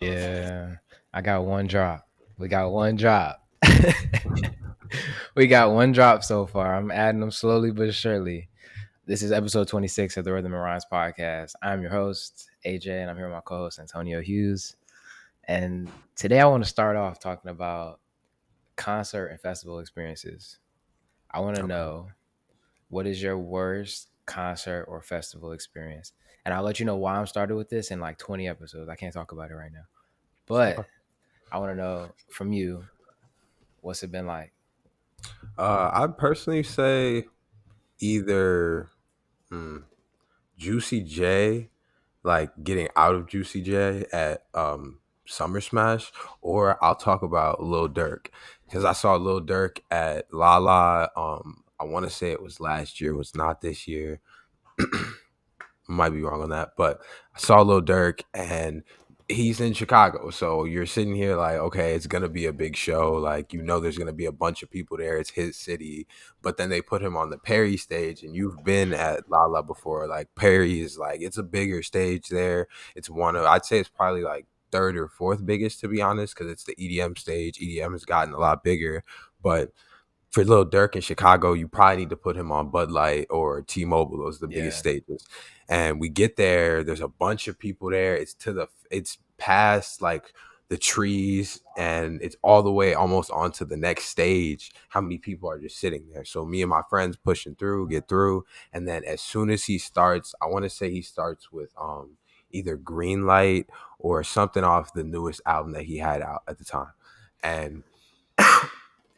Yeah, I got one drop. We got one drop. We got one drop so far. I'm adding them slowly but surely. This is episode 26 of the Rhythm and Rhymes podcast. I'm your host, AJ, and I'm here with my co host, Antonio Hughes. And today I want to start off talking about concert and festival experiences. I want to Okay. know, what is your worst concert or festival experience? And I'll let you know why I'm started with this in like 20 episodes. I can't talk about it right now. But Okay. I want to know from you, what's it been like? I'd personally say either hmm, Juicy J, like getting out of Juicy J at Summer Smash, or I'll talk about Lil Durk because I saw Lil Durk at Lala. I want to say it was last year, it was not this year. Might be wrong on that, but I saw Lil Durk and he's in Chicago. So you're sitting here like, okay, it's gonna be a big show. Like, there's gonna be a bunch of people there. It's his city. But then they put him on the Perry stage, and you've been at Lala before. Like Perry is like it's a bigger stage there. It's one of I'd say it's probably like third or fourth biggest to be honest, because it's the EDM stage. EDM has gotten a lot bigger, but for Lil Durk in Chicago, you probably need to put him on Bud Light or T-Mobile. Those are the biggest Yeah. stages. And we get there. There's a bunch of people there. It's past like the trees, and it's all the way almost onto the next stage. How many people are just sitting there? So me and my friends pushing through, get through, and then as soon as he starts, I want to say he starts with either Green Light or something off the newest album that he had out at the time, and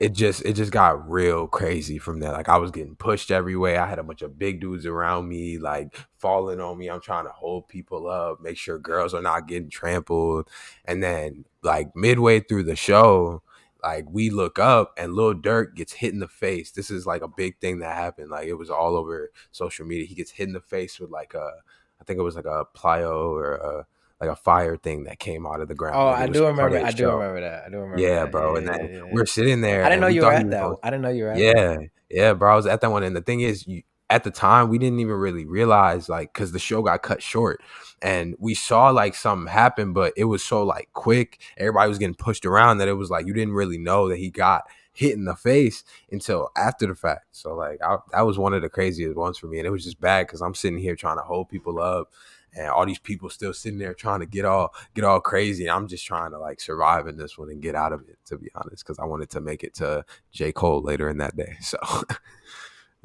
it just got real crazy from there. Like I was getting pushed everywhere. I had a bunch of big dudes around me, like falling on me. I'm trying to hold people up, make sure girls are not getting trampled. And then like midway through the show, like we look up and Lil Durk gets hit in the face. This is like a big thing that happened. Like it was all over social media. He gets hit in the face with like I think it was like a plyo or like a fire thing that came out of the Oh, ground. Like it was part of the I do show. remember that. I do remember Yeah, that. bro. And Yeah, then yeah, yeah. we're sitting there I didn't and know we you were thought he at was that. going, I didn't know you were at that. yeah, yeah, bro. I was at that one. And the thing is, at the time, we didn't even really realize, like, because the show got cut short and we saw like something happen, but it was so like quick. Everybody was getting pushed around that it was like you didn't really know that he got hit in the face until after the fact. So, like, that was one of the craziest ones for me. And it was just bad because I'm sitting here trying to hold people up and all these people still sitting there trying to get all crazy. I'm just trying to like survive in this one and get out of it, to be honest, because I wanted to make it to J. Cole later in that day. So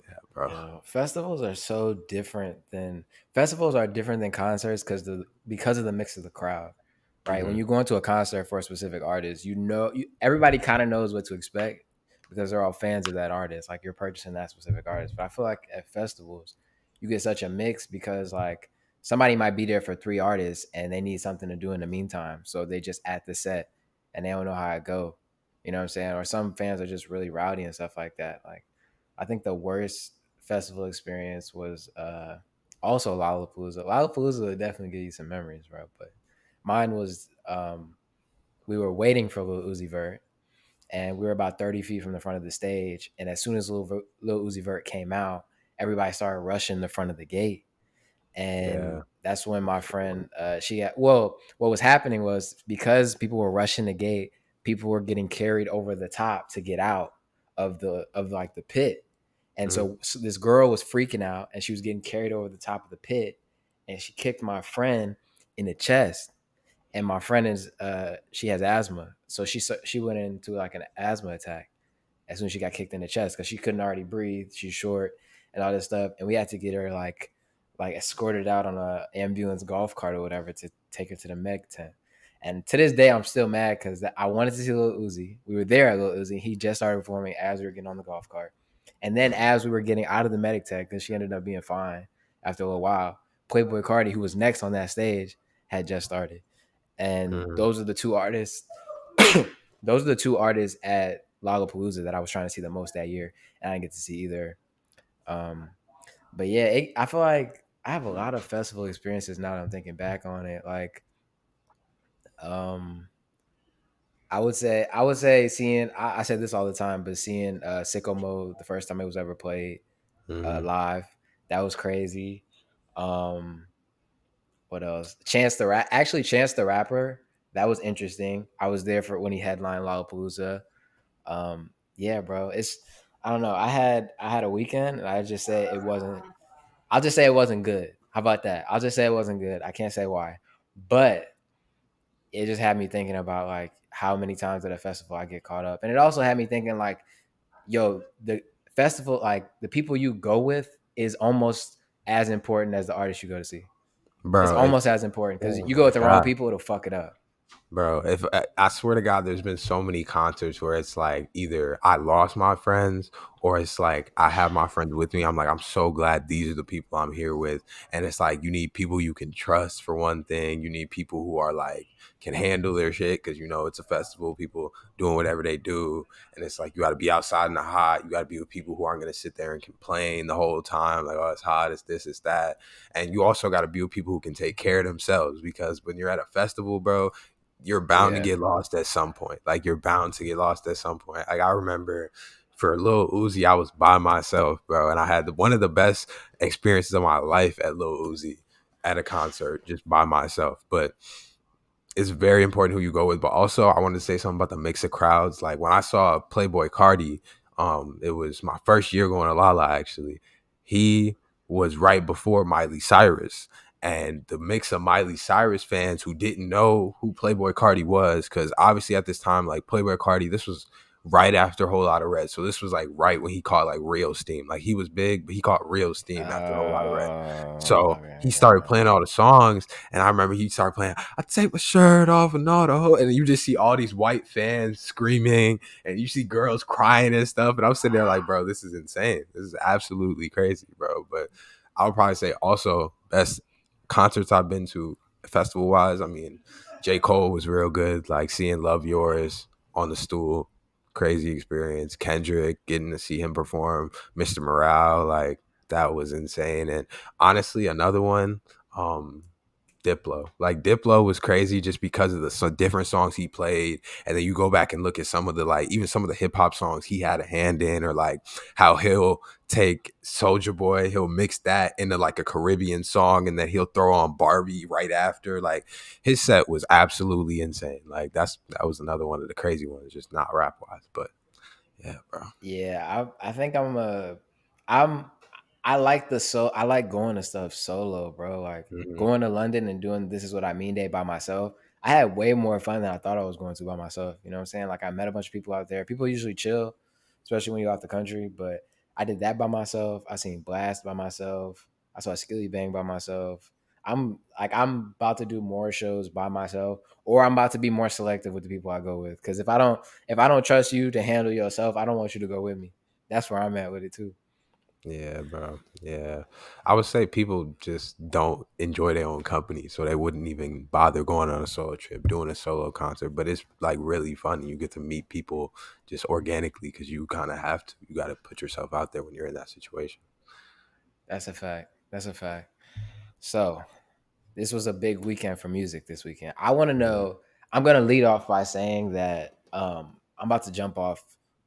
yeah, bro. Festivals are different than concerts because of the mix of the crowd. Right? When Hmm. you go into a concert for a specific artist, everybody kind of knows what to expect because they're all fans of that artist. Like you're purchasing that specific artist. But I feel like at festivals, you get such a mix because like somebody might be there for three artists and they need something to do in the meantime. So they just add the set and they don't know how it go. You know what I'm saying? Or some fans are just really rowdy and stuff like that. Like I think the worst festival experience was also Lollapalooza. Lollapalooza would definitely give you some memories, bro. But mine was we were waiting for Lil Uzi Vert, and we were about 30 feet from the front of the stage. And as soon as Lil Uzi Vert came out, everybody started rushing the front of the gate. And Yeah. that's when my friend, what was happening was because people were rushing the gate, people were getting carried over the top to get out of like the pit. And Hmm. so this girl was freaking out and she was getting carried over the top of the pit and she kicked my friend in the chest. And my friend is she has asthma. So she went into like an asthma attack as soon as she got kicked in the chest because she couldn't already breathe. She's short and all this stuff. And we had to get her like escorted out on a ambulance golf cart or whatever to take her to the Meg tent. And to this day, I'm still mad because I wanted to see Lil Uzi. We were there at Lil Uzi. He just started performing as we were getting on the golf cart. And then as we were getting out of the medic tech, because she ended up being fine after a little while, Playboy Cardi, who was next on that stage, had just started. And Hmm. those are the two artists. Those are the two artists at Lollapalooza that I was trying to see the most that year, and I didn't get to see either. Um, but yeah, I feel like I have a lot of festival experiences now that I'm thinking back on it. Like, um, I would say seeing I said this all the time, but seeing Sicko Mode the first time it was ever played Hmm. live, that was crazy. Um, what else? Chance the Rapper. That was interesting. I was there for when he headlined Lollapalooza. Yeah, bro. It's I don't know. I had a weekend, and I just say it wasn't. I'll just say it wasn't good. How about that? I'll just say it wasn't good. I can't say why, but it just had me thinking about like how many times at a festival I get caught up, and it also had me thinking like, yo, the festival, like the people you go with, is almost as important as the artist you go to see. It's Bro. almost as important because Oh you go my with the wrong god. people, it'll fuck it up. Bro, if I swear to God, there's been so many concerts where it's like either I lost my friends or it's like I have my friends with me. I'm like, I'm so glad these are the people I'm here with. And it's like you need people you can trust for one thing. You need people who are like can handle their shit because you know it's a festival, people doing whatever they do. And it's like you got to be outside in the hot. You got to be with people who aren't going to sit there and complain the whole time, like, oh, it's hot, it's this, it's that. And you also got to be with people who can take care of themselves because when you're at a festival, bro, you're bound to Yeah, get lost at some point. Like you're bound to get lost at some point. Like I remember for Lil Uzi, I was by myself, bro, and I had one of the best experiences of my life at Lil Uzi at a concert just by myself. But it's very important who you go with. But also, I wanted to say something about the mix of crowds. Like when I saw Playboy Cardi, it was my first year going to Lala. Actually, he was right before Miley Cyrus, and the mix of Miley Cyrus fans who didn't know who Playboy Cardi was, because obviously at this time, like Playboy Cardi, this was right after Whole Lotta Red, so this was like right when he caught like real steam. Like he was big, but he caught real steam after Whole Lotta Red. So okay, he started yeah. playing all the songs, and I remember he started playing, I take my shirt off and all the whole, and you just see all these white fans screaming, and you see girls crying and stuff. And I'm sitting there like, bro, this is insane. This is absolutely crazy, bro. But I would probably say also best concerts I've been to festival wise. I mean, J. Cole was real good. Like seeing Love Yours on the stool, crazy experience. Kendrick, getting to see him perform, Mr. Morale, like that was insane. And honestly, another one, um, Diplo. Like Diplo was crazy just because of the different songs he played, and then you go back and look at some of the like even some of the hip hop songs he had a hand in, or like how he'll take Soldier Boy, he'll mix that into like a Caribbean song, and then he'll throw on Barbie right after. Like his set was absolutely insane. Like that was another one of the crazy ones, just not rap wise, but yeah, bro. Yeah, I think I'm I like I like going to stuff solo, bro. Like Hmm. going to London and doing This Is What I Mean Day by myself. I had way more fun than I thought I was going to by myself. You know what I'm saying? Like I met a bunch of people out there. People usually chill, especially when you're out the country. But I did that by myself. I seen Blast by myself. I saw Skilly Bang by myself. I'm about to do more shows by myself, or I'm about to be more selective with the people I go with. Because if I don't trust you to handle yourself, I don't want you to go with me. That's where I'm at with it too. Yeah, bro. Yeah. I would say people just don't enjoy their own company, so they wouldn't even bother going on a solo trip, doing a solo concert. But it's like really fun. You get to meet people just organically because you kind of have to. You got to put yourself out there when you're in that situation. That's a fact. That's a fact. So this was a big weekend for music this weekend. I want to Mhm. know. I'm gonna lead off by saying that I'm about to jump off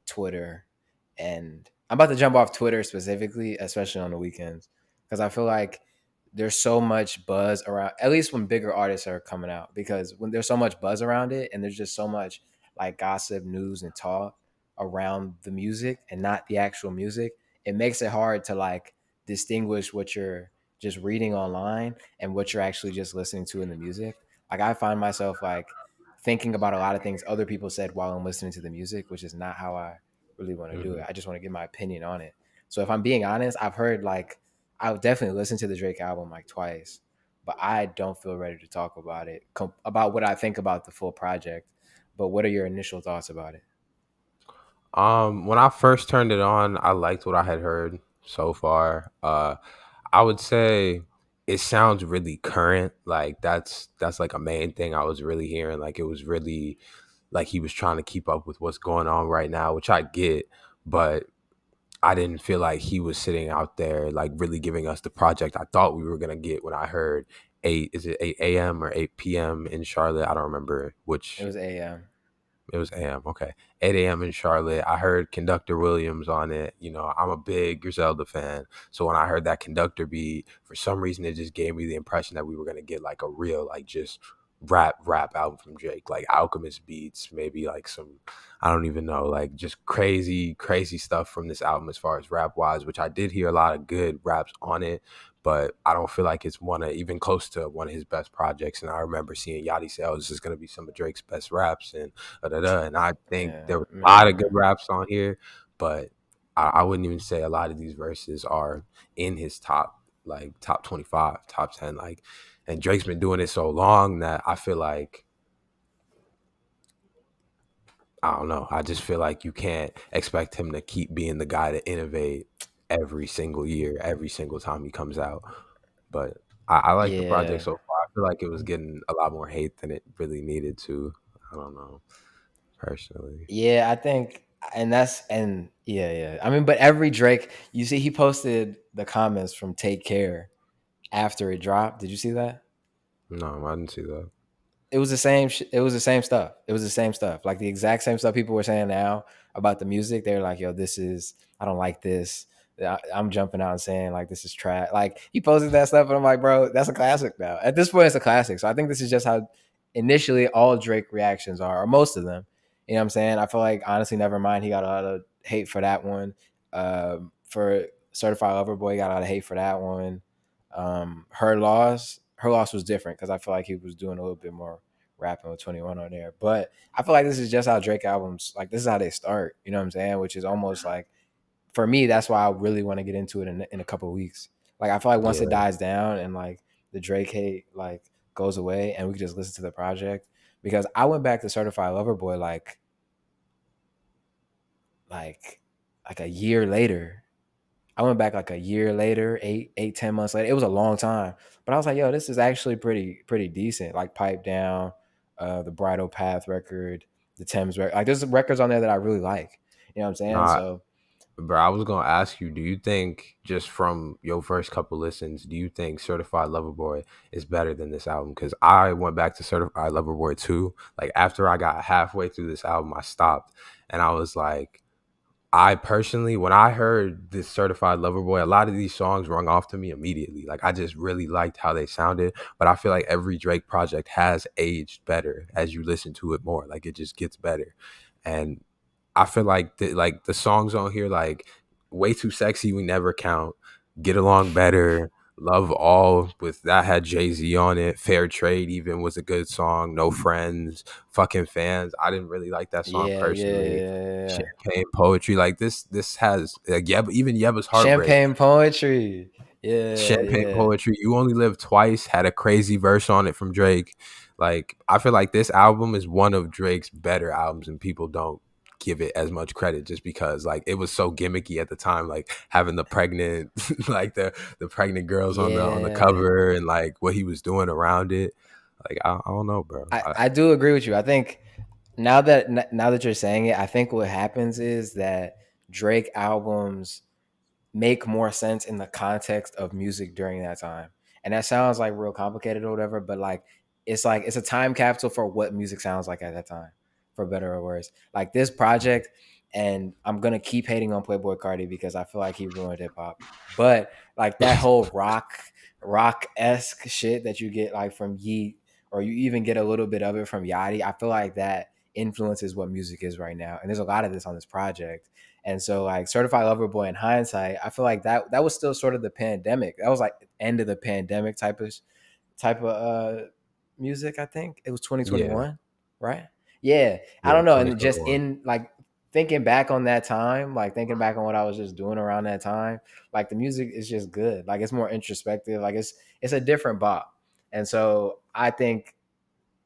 Twitter, and I'm about to jump off Twitter specifically, especially on the weekends, because I feel like there's so much buzz around. At least when bigger artists are coming out, because when there's so much buzz around it, and there's just so much like gossip, news, and talk around the music and not the actual music, it makes it hard to like distinguish what you're just reading online and what you're actually just listening to in the music. Like I find myself like thinking about a lot of things other people said while I'm listening to the music, which is not how I really want to do it. Mhm. I just want to get my opinion on it. So if I'm being honest, I've heard like I would definitely listen to the Drake album like twice, but I don't feel ready to talk about it about what I think about the full project. But what are your initial thoughts about it? When I first turned it on, I liked what I had heard so far. I would say it sounds really current. Like that's like a main thing I was really hearing. Like it was really like he was trying to keep up with what's going on right now, which I get, but I didn't feel like he was sitting out there like really giving us the project I thought we were gonna get when I heard is it 8 a.m. or 8 p.m. in Charlotte? I don't remember It which. was AM. It was AM. Okay. 8 a.m. in Charlotte. I heard Conductor Williams on it. You know, I'm a big Griselda fan. So when I heard that Conductor beat, for some reason, it just gave me the impression that we were going to get like a real, like just rap album from Drake, like Alchemist beats, maybe like some, I don't even know, like just crazy stuff from this album as far as rap wise, which I did hear a lot of good raps on it, but I don't feel like it's even close to one of his best projects. And I remember seeing Yachty say, "Oh, this is gonna be some of Drake's best raps," and and I think Yeah, there were a lot of good man. raps on here, but I wouldn't even say a lot of these verses are in his top 25, top 10, like. And Drake's been doing it so long that I feel like, I don't know. I just feel like you can't expect him to keep being the guy to innovate every single year, every single time he comes out. But I like the project Yeah. so far. I feel like it was getting a lot more hate than it really needed to. I don't know, personally. Yeah, I think, and yeah. I mean, but every Drake, you see, he posted the comments from Take Care after it dropped. Did you see that? No, I didn't see that. It was the same. It was the same stuff. It was the same stuff, like the exact same stuff people were saying now about the music. They're like, "Yo, this is. I don't like this. I'm jumping out and saying like this is trash." Like he posted that stuff, and I'm like, "Bro, that's a classic now. At this point, it's a classic." So I think this is just how initially all Drake reactions are, or most of them. You know what I'm saying? I feel like honestly, Nevermind, he got a lot of hate for that one. For Certified Lover Boy, he got a lot of hate for that one. Her loss was different because I feel like he was doing a little bit more rapping with 21 on there. But I feel like this is just how Drake albums, like this is how they start. You know what I'm saying? Which is almost like, for me, that's why I really want to get into it in a couple of weeks. Like I feel like once it Yeah, dies down and like the Drake hate like goes away and we can just listen to the project, because I went back to Certified Lover Boy like like a year later. I went back like a year later, 10 months later. It was a long time, but I was like, yo, this is actually pretty decent. Like Pipe Down, the Bridal Path record, the Tems record. Like there's records on there that I really like. You know what I'm saying? nah, So bro. I was gonna ask you, do you think, just from your first couple listens, do you think Certified Lover Boy is better than this album? Because I went back to Certified Lover Boy too. Like after I got halfway through this album, I stopped, and I was like, I personally, when I heard this Certified Lover Boy, a lot of these songs rung off to me immediately. Like I just really liked how they sounded. But I feel like every Drake project has aged better as you listen to it more. Like it just gets better. And I feel like the songs on here, like Way Too Sexy, We Never Count, Get Along Better, Love All, with that had Jay-Z on it. Fair Trade even was a good song. No Friends, Fucking Fans. I didn't really like that song yeah, yeah, personally. yeah, yeah, yeah. Champagne Poetry, like this has like even Yeba's Heartbreak. Champagne Poetry. Yeah, Champagne yeah. Poetry, You Only Live Twice had a crazy verse on it from Drake. Like I feel like this album is one of Drake's better albums, and people don't give it as much credit just because like it was so gimmicky at the time, like having the pregnant like the pregnant girls on the Yeah. cover, and like what he was doing around it. Like I don't know, bro. I do agree with you. I think now that you're saying it, I think what happens is that Drake albums make more sense in the context of music during that time. And that sounds like real complicated or whatever, but like it's a time capsule for what music sounds like at that time, for better or worse. Like this project, and I'm gonna keep hating on Playboy Cardi because I feel like he ruined hip hop. But like that whole rock esque shit that you get like from Yeet, or you even get a little bit of it from Yachty, I feel like that influences what music is right now. And there's a lot of this on this project. And so like Certified Lover Boy in hindsight, I feel like that was still sort of the pandemic. That was like end of the pandemic type of music, I think. It was Yeah, 2021, right? Yeah. I yeah, don't know. And just 2021. in like thinking back on that time, like thinking back on what I was just doing around that time, like the music is just good. Like it's more introspective. Like it's a different bop. And so I think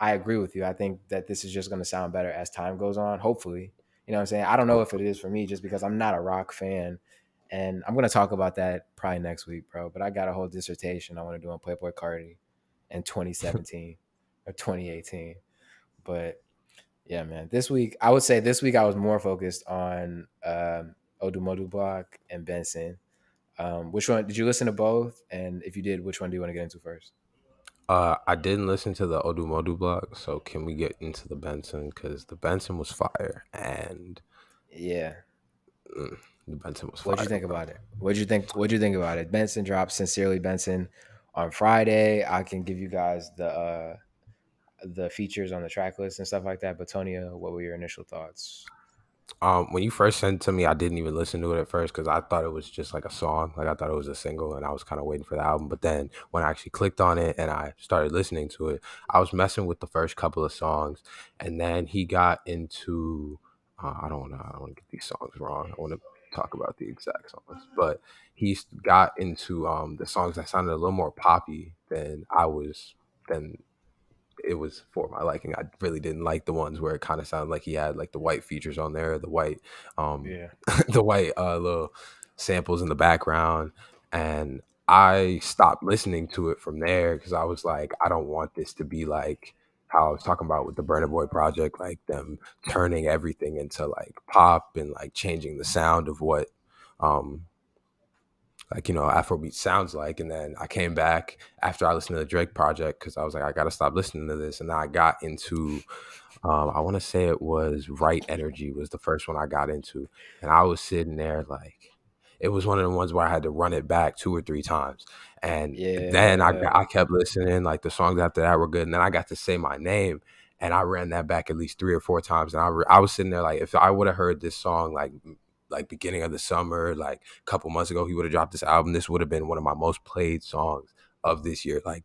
I agree with you. I think that this is just going to sound better as time goes on, hopefully. You know what I'm saying? I don't know if it is for me just because I'm not a rock fan. And I'm going to talk about that probably next week, bro. But I got a whole dissertation I want to do on Playboy Cardi in 2017 or 2018. But yeah, man, I would say this week I was more focused on ODUMODUBLVCK and Benson. Which one did you listen to both? And if you did, which one do you want to get into first? I didn't listen to the Odumodu blog, so can we get into the Benson? Because the Benson was fire, and Yeah. the Benson was What'd you fire, think bro. about it? What'd you think about it? Benson dropped Sincerely Benson on Friday. I can give you guys the features on the track list and stuff like that. But Tonya, what were your initial thoughts? When you first sent it to me, I didn't even listen to it at first because I thought it was just like a song. Like I thought it was a single, and I was kind of waiting for the album. But then when I actually clicked on it and I started listening to it, I was messing with the first couple of songs, and then he got into. I don't want to get these songs wrong. I want to talk about the exact songs, but got into the songs that sounded a little more poppy than it was for my liking. I really didn't like the ones where it kind of sounded like he had like the white features on there, the white, Yeah, the white little samples in the background, and I stopped listening to it from there because I was like, I don't want this to be like how I was talking about with the Burna Boy project, like them turning everything into like pop and like changing the sound of what um like Afrobeat sounds like. And then I came back after I listened to the Drake project because I was like, I gotta stop listening to this. And then I got into I want to say it was Right Energy was the first one I got into, and I was sitting there like it was one of the ones where I had to run it back 2 or 3 times, and then yeah, I kept listening. Like the songs after that were good, and then I got to Say My Name, and I ran that back at least 3 or 4 times, and I was sitting there like if I would have heard this song like beginning of the summer, like a couple months ago, he would have dropped this album. This would have been one of my most played songs of this year. Like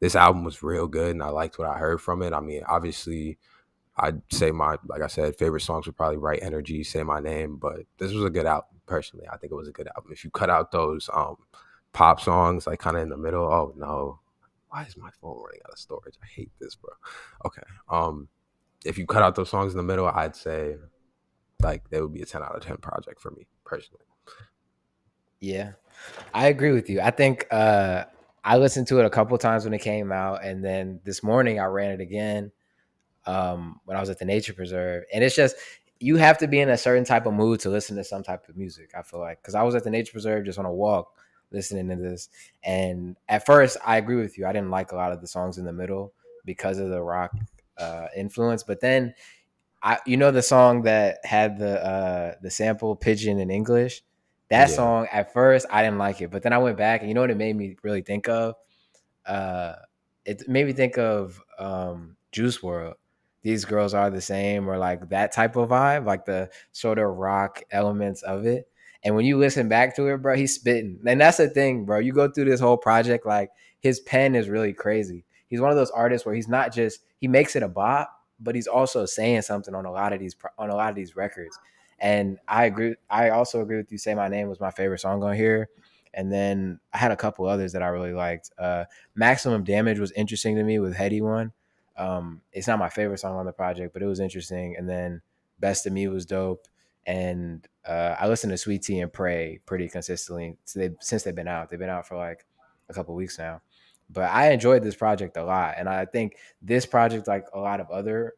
this album was real good, and I liked what I heard from it. I mean, obviously I'd say like I said, favorite songs were probably Right Energy, Say My Name, but this was a good album. Personally, I think it was a good album. If you cut out those pop songs, like kind of in the middle, oh no, why is my phone running out of storage? I hate this, bro. Okay, if you cut out those songs in the middle, I'd say like they would be a 10 out of 10 project for me personally. yeah. I agree with you. I think I listened to it a couple times when it came out, and then this morning I ran it again when I was at the nature preserve. And it's just you have to be in a certain type of mood to listen to some type of music. I feel like because I was at the nature preserve just on a walk listening to this, and at first I agree with you. I didn't like a lot of the songs in the middle because of the rock influence, but then you know the song that had the sample pigeon in English. That Yeah, song at first I didn't like it, but then I went back and you know what it made me really think of? uh it made me think of Juice World. These girls are the same, or like that type of vibe, like the sort of rock elements of it. And when you listen back to it, bro, he's spitting. And that's the thing, bro. You go through this whole project, like his pen is really crazy. He's one of those artists where he's not just he makes it a bop, but he's also saying something on a lot of these records. And I agree. I also agree with you. Say My Name was my favorite song on here. And then I had a couple others that I really liked. Maximum Damage was interesting to me with Heady One. It's not my favorite song on the project, but it was interesting. And then Best of Me was dope. And I listen to Sweet Tea and Pray pretty consistently since they've been out. They've been out for like a couple weeks now. But I enjoyed this project a lot, and I think this project, like a lot of other,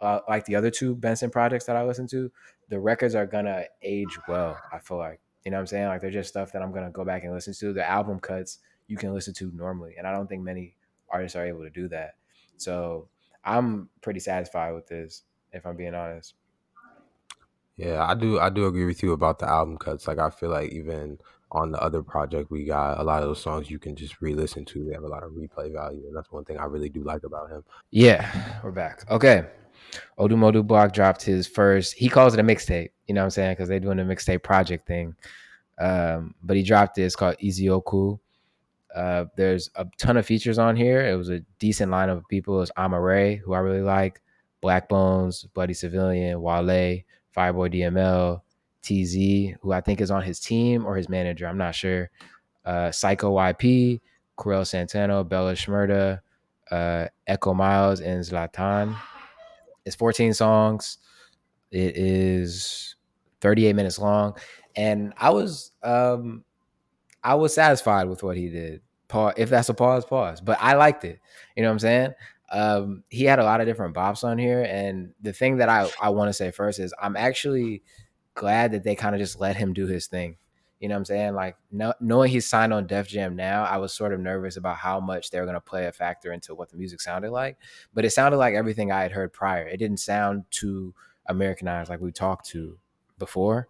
like the other two Benson projects that I listened to, the records are gonna age well. I feel like you know what I'm saying. Like they're just stuff that I'm gonna go back and listen to. The album cuts you can listen to normally, and I don't think many artists are able to do that. So I'm pretty satisfied with this, if I'm being honest. yeah, I do agree with you about the album cuts. Like I feel like even on the other project we got a lot of those songs you can just re-listen to. They have a lot of replay value, and that's one thing I really do like about him. Yeah, we're back. Okay. Odumodu Block dropped his first, he calls it a mixtape, you know what I'm saying? Because they're doing a mixtape project thing. But he dropped this called Eziokwu. There's a ton of features on here. It was a decent lineup of people. It was Amare, who I really like, Black Bones, Bloody Civilian, Wale, Fireboy DML, TZ, who I think is on his team or his manager. I'm not sure. Psycho YP, Corel Santana, Bella Shmurda, Echo Miles, and Zlatan. It's 14 songs. It is 38 minutes long, and I was satisfied with what he did. Pause, if that's a pause, pause. But I liked it. You know what I'm saying? He had a lot of different bops on here, and the thing that I want to say first is I'm actually glad that they kind of just let him do his thing. You know what I'm saying? Like knowing he's signed on Def Jam now, I was sort of nervous about how much they were going to play a factor into what the music sounded like. But it sounded like everything I had heard prior. It didn't sound too Americanized like we talked to before.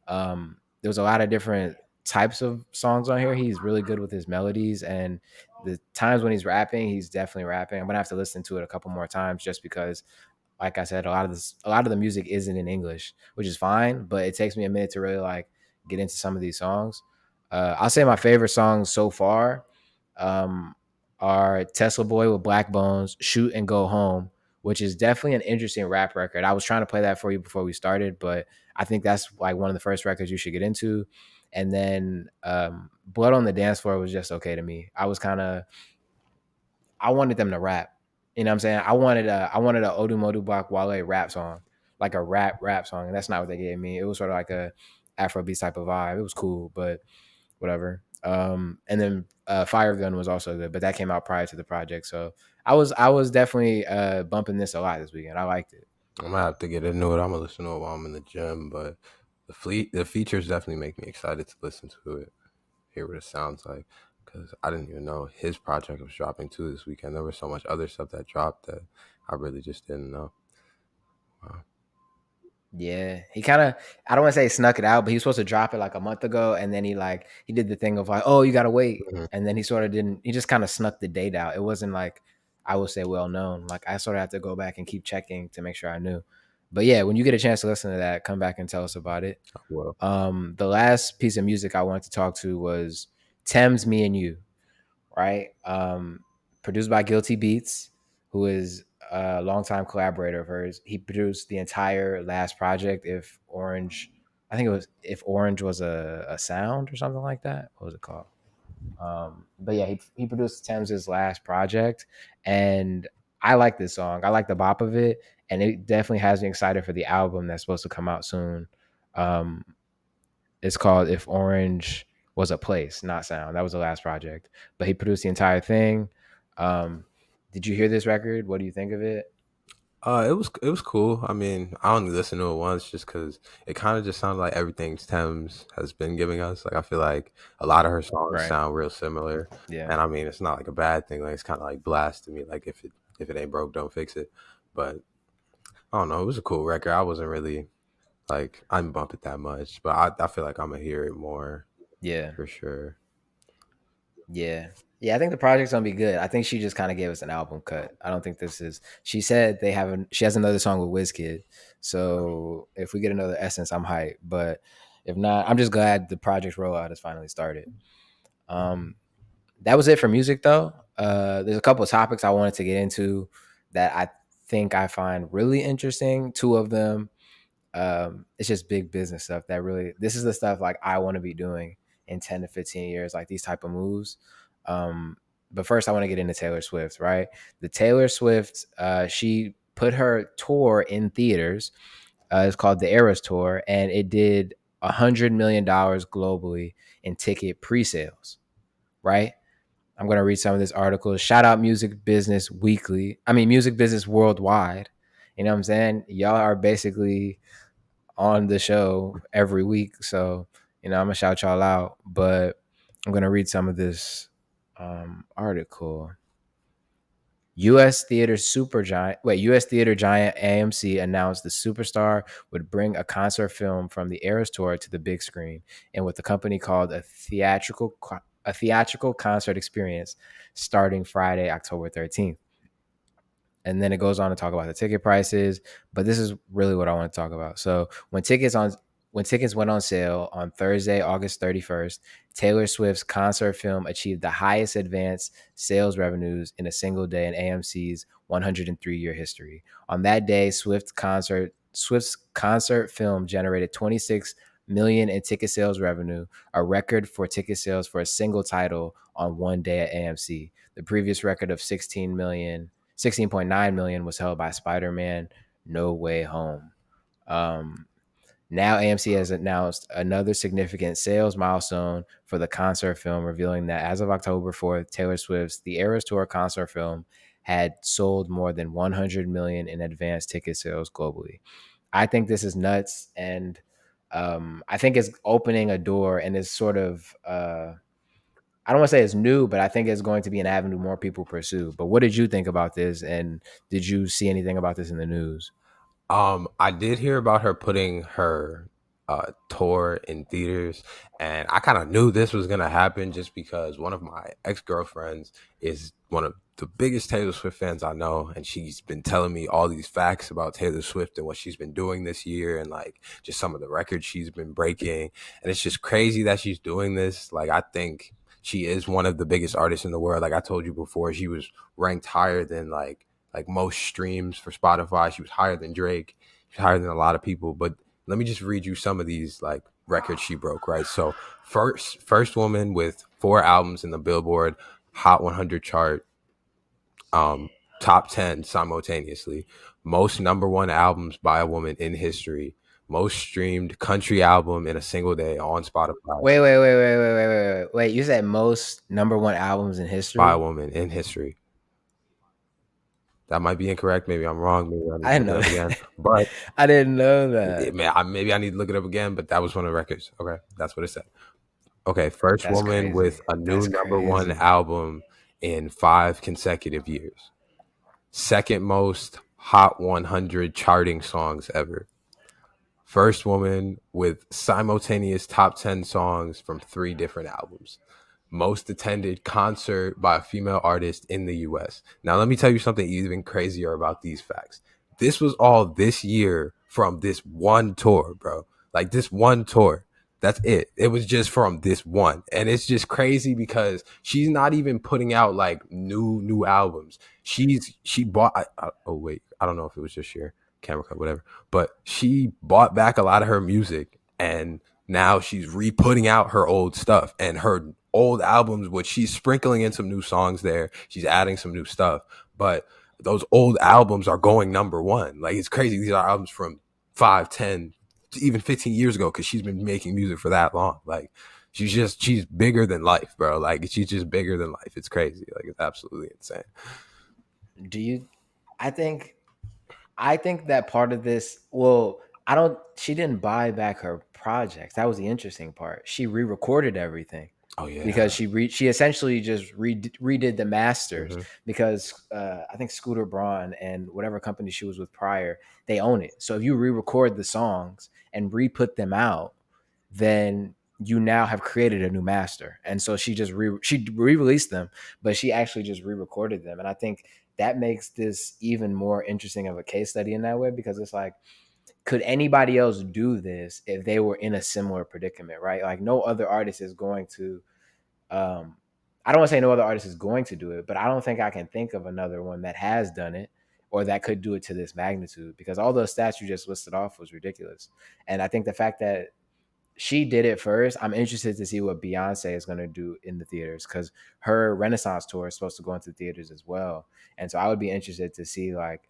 There was a lot of different types of songs on here. He's really good with his melodies, and the times when he's rapping, he's definitely rapping. I'm gonna have to listen to it a couple more times just because, like I said, a lot of the music isn't in English, which is fine, but it takes me a minute to really like get into some of these songs. I'll say my favorite songs so far um, are Tesla Boy with Black Bones, Shoot and Go Home, which is definitely an interesting rap record. I was trying to play that for you before we started, but I think that's like one of the first records you should get into. And then Blood on the Dance Floor was just okay to me. I wanted them to rap. You know what I'm saying? I wanted a Odumodubak Wale rap song, like a rap song, and that's not what they gave me. It was sort of like a Afrobeat type of vibe. It was cool, but whatever. And then Fire Gun was also good, but that came out prior to the project. So I was definitely bumping this a lot this weekend. I liked it. I'm gonna have to get into it. I'm gonna listen to it while I'm in the gym, but the features definitely make me excited to listen to it, hear what it sounds like. Because I didn't even know his project was dropping too this weekend. There was so much other stuff that dropped that I really just didn't know. Wow. Yeah, he kind of, I don't want to say snuck it out, but he was supposed to drop it like a month ago, and then he did the thing of like, oh, you gotta wait, Mhm. and then he sort of didn't. He just kind of snuck the date out. It wasn't like I would say well known. Like I sort of have to go back and keep checking to make sure I knew. But yeah, when you get a chance to listen to that, come back and tell us about it. Well, The last piece of music I wanted to talk to was Tems, Me and You, right? Produced by Guilty Beats, who is a longtime collaborator of hers. He produced the entire last project. I think it was If Orange was a sound or something like that. What was it called? But yeah, he produced Thames's last project, and I like this song. I like the bop of it, and it definitely has me excited for the album that's supposed to come out soon. Um, it's called If Orange Was a Place, not Sound. That was the last project. But he produced the entire thing. Um, did you hear this record? What do you think of it? it was cool. I mean, I only listened to it once just because it kind of just sounded like everything Thames has been giving us. Like I feel like a lot of her songs Right. sound real similar, Yeah. and I mean, it's not like a bad thing. Like it's kind of like blast to me. Like if it ain't broke, don't fix it. But I don't know. It was a cool record. I wasn't really like I didn't bump it that much, but I feel like I'm gonna hear it more Yeah. for sure. Yeah. Yeah, I think the project's gonna be good. I think she just kind of gave us an album cut. I don't think this is. She said she has another song with Wizkid. So if we get another Essence, I'm hyped. But if not, I'm just glad the project rollout has finally started. Um, that was it for music though. There's a couple of topics I wanted to get into that I think I find really interesting. Two of them, it's just big business stuff that really, this is the stuff like I want to be doing in 10 to 15 years, like these type of moves. Um, but first I want to get into Taylor Swift, right? The Taylor Swift, she put her tour in theaters. It's called the Eras Tour, and it did $100 million globally in ticket pre-sales, right? I'm going to read some of this article. Shout out Music Business Worldwide. You know what I'm saying? Y'all are basically on the show every week. So, I'm going to shout y'all out. But I'm going to read some of this article. U.S. theater giant AMC announced the superstar would bring a concert film from the Eras Tour to the big screen, and what the company called a theatrical concert experience starting Friday, October 13th. And then it goes on to talk about the ticket prices, but this is really what I want to talk about. So when tickets went on sale on Thursday, August 31st, Taylor Swift's concert film achieved the highest advance sales revenues in a single day in AMC's 103-year history. On that day, Swift's concert film generated 26 million in ticket sales revenue, a record for ticket sales for a single title on one day at AMC. The previous record of 16.9 million was held by Spider-Man No Way Home. Um, Now AMC has announced another significant sales milestone for the concert film, revealing that as of October 4th, Taylor Swift's The Eras Tour concert film had sold more than 100 million in advance ticket sales globally. I think this is nuts, and I think it's opening a door, and it's sort of I don't want to say it's new, but I think it's going to be an avenue more people pursue. But what did you think about this? And did you see anything about this in the news? I did hear about her putting her tour in theaters, and I kind of knew this was gonna happen just because one of my ex girlfriends is one of the biggest Taylor Swift fans I know, and she's been telling me all these facts about Taylor Swift and what she's been doing this year, and like just some of the records she's been breaking, and it's just crazy that she's doing this. Like I think she is one of the biggest artists in the world. Like I told you before, she was ranked higher than like most streams for Spotify. She was higher than Drake. She's higher than a lot of people, but let me just read you some of these like records she broke, right? So first woman with 4 albums in the Billboard Hot 100 chart, um, top 10 simultaneously, most number one albums by a woman in history, most streamed country album in a single day on Spotify Wait. You said most number 1 albums in by a history? woman in history. That might be incorrect. Maybe I'm wrong. Maybe I need I to didn't look it know up again. that. But I didn't know that. maybe I need to look it up again. But that was one of the records. Okay, that's what it said. Okay, first That's woman crazy. with a new That's number one crazy. album in 5 consecutive years. Second most Hot 100 charting songs ever. First woman with simultaneous top 10 songs from 3 different albums. Most attended concert by a female artist in the US. Now, let me tell you something even crazier about these facts. This was all this year from this one tour, bro. Like this one tour. That's it. It was just from this one. And it's just crazy because she's not even putting out like new albums. She bought oh wait, I don't know if it was this year. Camera cut, whatever. But she bought back a lot of her music, and now she's re-putting out her old stuff and her old albums, which she's sprinkling in some new songs there. She's adding some new stuff, but those old albums are going number one. Like it's crazy. These are albums from 5, 10, even 15 years ago because she's been making music for that long. Like she's bigger than life, bro. Like she's just bigger than life. It's crazy. Like it's absolutely insane. Do you I think I think that part of this, well, I don't she didn't buy back her projects. That was the interesting part. She re-recorded everything Oh because yeah. she essentially just redid the masters Mm-hmm. because I think Scooter Braun and whatever company she was with prior, they own it. So if you re-record the songs and re-put them out, then you now have created a new master. And so she re-released them, but she actually just re-recorded them. And I think that makes this even more interesting of a case study in that way, because it's like, could anybody else do this if they were in a similar predicament, right? Like no other artist is going to I don't want to say no other artist is going to do it, but I don't think I can think of another one that has done it or that could do it to this magnitude, because all those stats you just listed off was ridiculous. And I think the fact that she did it first, I'm interested to see what Beyonce is going to do in the theaters, because her Renaissance tour is supposed to go into theaters as well. And so I would be interested to see, like,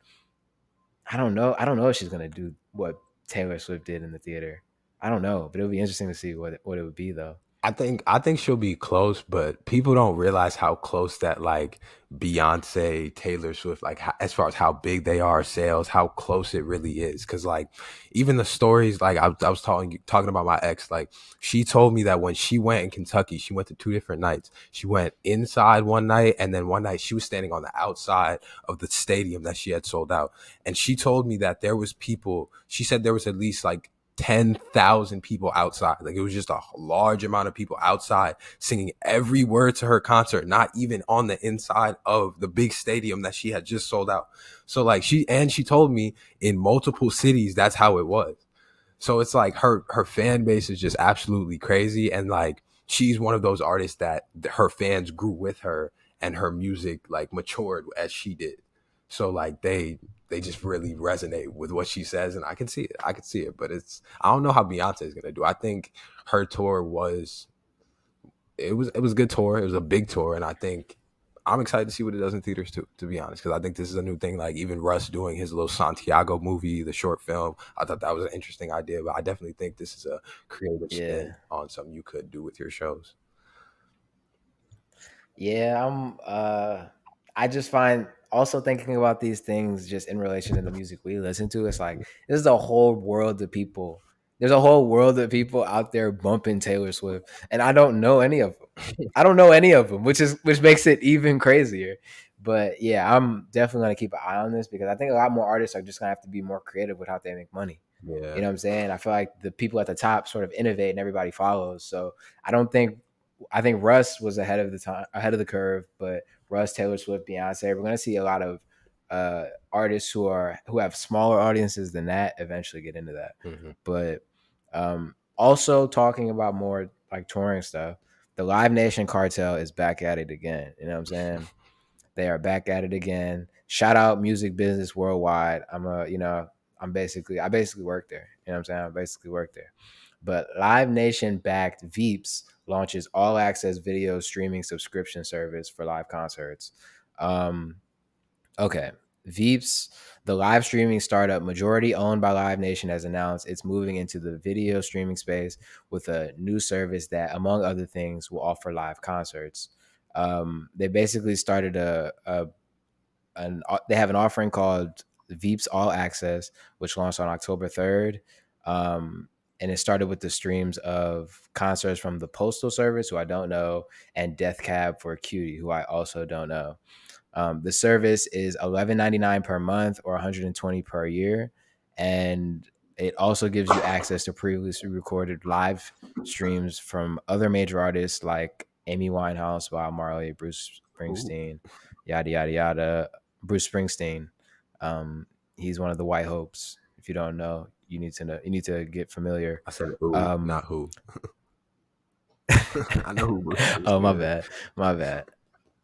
I don't know if she's going to do what Taylor Swift did in the theater. I don't know, but it would be interesting to see what it would be though. I think she'll be close, but people don't realize how close that like Beyonce, Taylor Swift, like as far as how big they are sales, how close it really is. Because like even the stories, like I was talking about my ex, like she told me that when she went in Kentucky, she went to 2 different nights. She went inside one night, and then one night she was standing on the outside of the stadium that she had sold out. And she told me that there was people. She said there was at least like 10,000 people outside. Like it was just a large amount of people outside singing every word to her concert, not even on the inside of the big stadium that she had just sold out. So like she told me in multiple cities that's how it was. So it's like her fan base is just absolutely crazy, and like she's one of those artists that her fans grew with her and her music like matured as she did. So like they just really resonate with what she says, and I can see it. I can see it, but I don't know how Beyonce is gonna do. I think her tour was a good tour. It was a big tour, and I think I'm excited to see what it does in theaters too. To be honest, because I think this is a new thing. Like even Russ doing his little Santiago movie, the short film. I thought that was an interesting idea, but I definitely think this is a creative spin Yeah. on something you could do with your shows. Yeah, I just find, also thinking about these things just in relation to the music we listen to, it's like this is a whole world of people. There's a whole world of people out there bumping Taylor Swift, and I don't know any of them. I don't know any of them, which makes it even crazier. But yeah, I'm definitely gonna keep an eye on this, because I think a lot more artists are just gonna have to be more creative with how they make money. Yeah. You know what I'm saying? I feel like the people at the top sort of innovate and everybody follows. So I don't think I think Russ was ahead of the time, ahead of the curve, but Russ, Taylor Swift, Beyonce, we're gonna see a lot of artists who have smaller audiences than that eventually get into that. Hmm. But also talking about more like touring stuff, the Live Nation Cartel is back at it again. You know what I'm saying? They are back at it again. Shout out Music Business Worldwide. I basically work there. You know what I'm saying? I basically work there. But Live Nation backed Veeps launches all access video streaming subscription service for live concerts. Um, okay. Veeps, the live streaming startup majority owned by Live Nation, has announced it's moving into the video streaming space with a new service that, among other things, will offer live concerts. They basically started they have an offering called Veeps All Access, which launched on October 3rd. Um, and it started with the streams of concerts from the Postal Service, who I don't know, and Death Cab for Cutie, who I also don't know. The service is $11.99 per month or $120 per year, and it also gives you access to previously recorded live streams from other major artists like Amy Winehouse, Bob Marley, Bruce Ooh. Springsteen, yada yada yada. Bruce Springsteen, um, he's one of the White Hopes. If you don't know, you need to know. You need to get familiar. I said ooh, Um, not who. I know who Bruce oh, my Springsteen is. bad, my bad.